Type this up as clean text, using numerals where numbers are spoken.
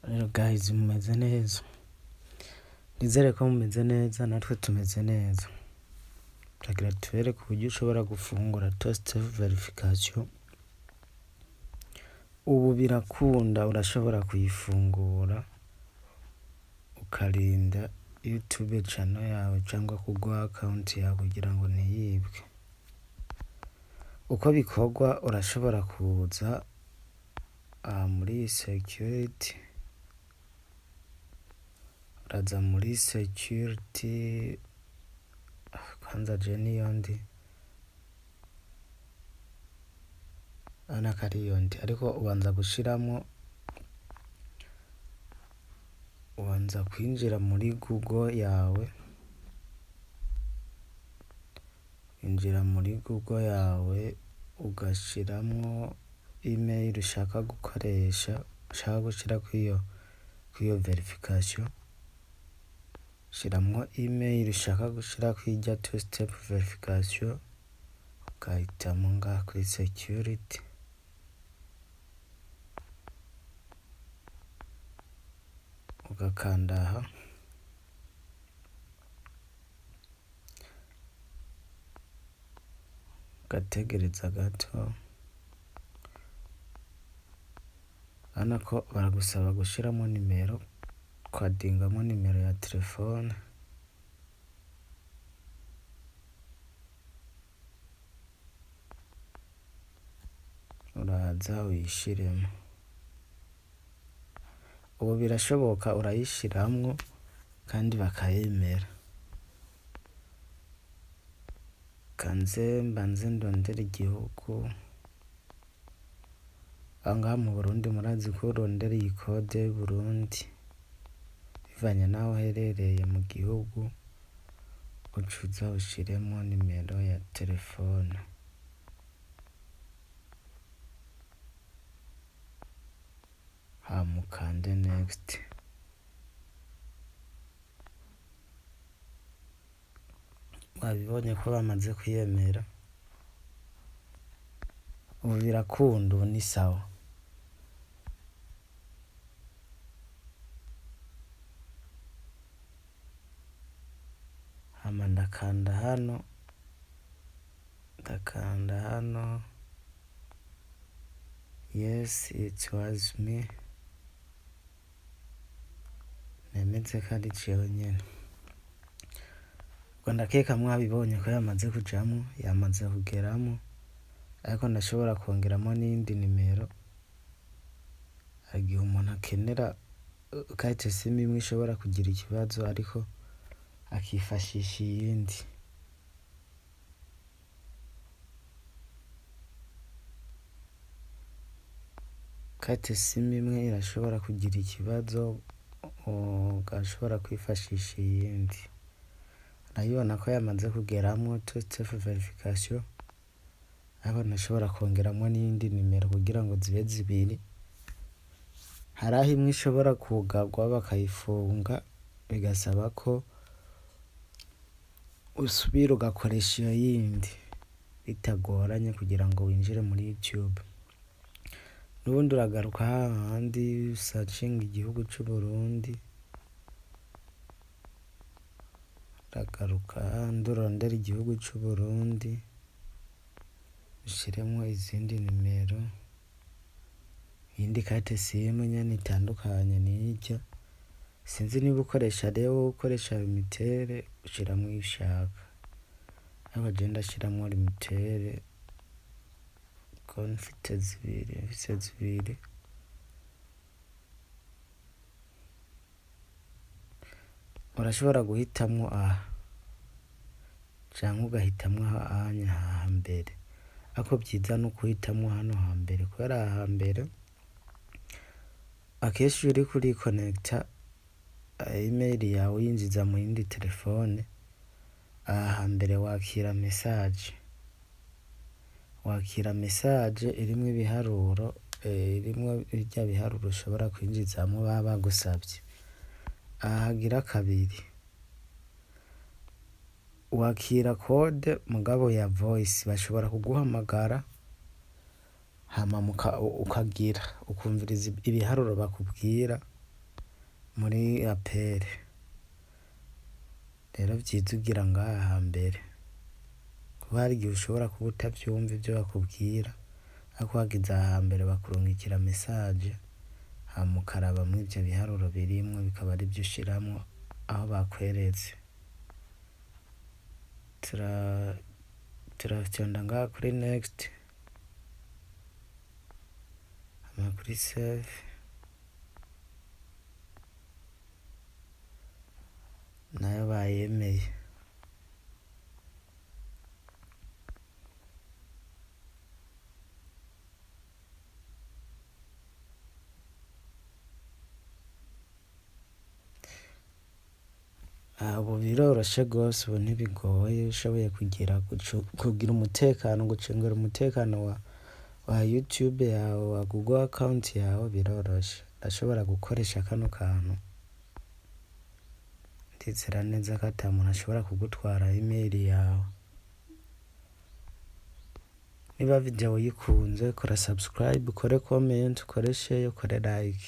Rero guys mumeze neza, nizere ko mumeze neza, natwe tumeze neza. Turagira tubereke uburyo ushobora gufungura two step verification. Ubu birakunda, urashobora kuyifungura ukarinda YouTube channel yawe cyangwa kugwa account yawe kugira ngo ntiyibwe. Uko bikorwa, urashobora kuza muri security, uraza muri security, kwanza jeni yondi ana kari yondi, ariko ubanza kwinjira muri Google yawe, injira muri Google yawe ugashiramwo email ushaka gukoresha, ushaka gushira kwiyo verification. Shiramwo email ushaka gushira kwirya two step verification, ukahitamo ngaha kuri security, ugakanda aha, ugategereza gato. Urabona ko baragusaba gushiramo nimero, kwadingamo nimero ya telefone, uraza uyishiremo. Ubu birashoboka, urayishiramwo kandi bakayemera. Kanze mbanze ndondera igihugu. Ngaha mu Burundi murazi ko urondera iyi code y'Uburundi bivanye naho uherereye mu gihugu, ucuza ushiremo nimero ya telefone. Mukande next. Wabibonye ko bamaze kuyemera. Ubu birakunda, ubu ni sawa. Ndakanda hano, yes it was me, nemeze ko ari jewe nyene. Ubwo ndakeka mwabibonye ko yamaze kujamwo, yamaze kugeramo, ariko ndashobora kongeramo n'iyindi nimero. Igihe umuntu akenera carte SIM imwe ishobora kugira ikibazo, ariko akifashisha iyindi. Carte SIM imwe irashobora kugira ikibazo, ugashobora kwifashisha iyindi. Urabibona ko yamaze kugeramo two step verification, ariko ndashobora kongeramo n'iyindi nimero kugira ngo zibe zibiri. Hari aho imwe ishobora kugarwa bakayifunga, bigasaba ko usubira ugakoresha iyo yindi bitagoranye kugira ngo winjire muri YouTube. N'ubundi uragaruka hahandi searching igihugu c'Uburundi, uragaruka hahandi urondera igihugu c'Uburundi, ushiremo izindi nimero, iyindi carte SIM nyene itandukanye n'irya. Sinzi niba ukoresha rero ukoresha limitere, ushiramo iyo ushaka, ariko je ndashiramo limitere ko mfise zibiri. Urashobora guhitamwo aha canke ugahitamwo aha hambere, ariko vyiza no kuhitamwo hano hambere, kubera aha hambere akenshi iyo uriko uriconnecta email yawe uyinjiza mu yindi telefone, aha hambere wakira message irimwo ibiharuro, irimwo birya biharuro ushobora kwinjizamwo baba bagusavye. Aha hagira kabiri, wakira code mugabo ya voice, bashobora kuguhamagara hama ukagira ukumviriza ibiharuro bakubwira, muri apere. Rero vyiza ugira ngaha hambere, kuko hari igihe ushobora kuba utavyumva ivyo bakubwira, ariko hageze aha hambere bakurungikira message hama ukarabamwo ivyo biharuro birimwo bikaba arivyo ushiramwo aho bakweretse. Turafyonda ngaha kuri next, hama kuri save, nayo bayemeye. Ubu biroroshe gose, ubu ntibigoye, ushoboye kugira umutekano, gucungera umutekano wa YouTube yawe, wa Google account yawe biroroshe. Urashobora gukoresha kano kantu, ndizera neza ko ata muntu ashobora kugutwara email yawe. Niba video uyikunze, kora subscribe, ukore comment, ukore share, ukore like.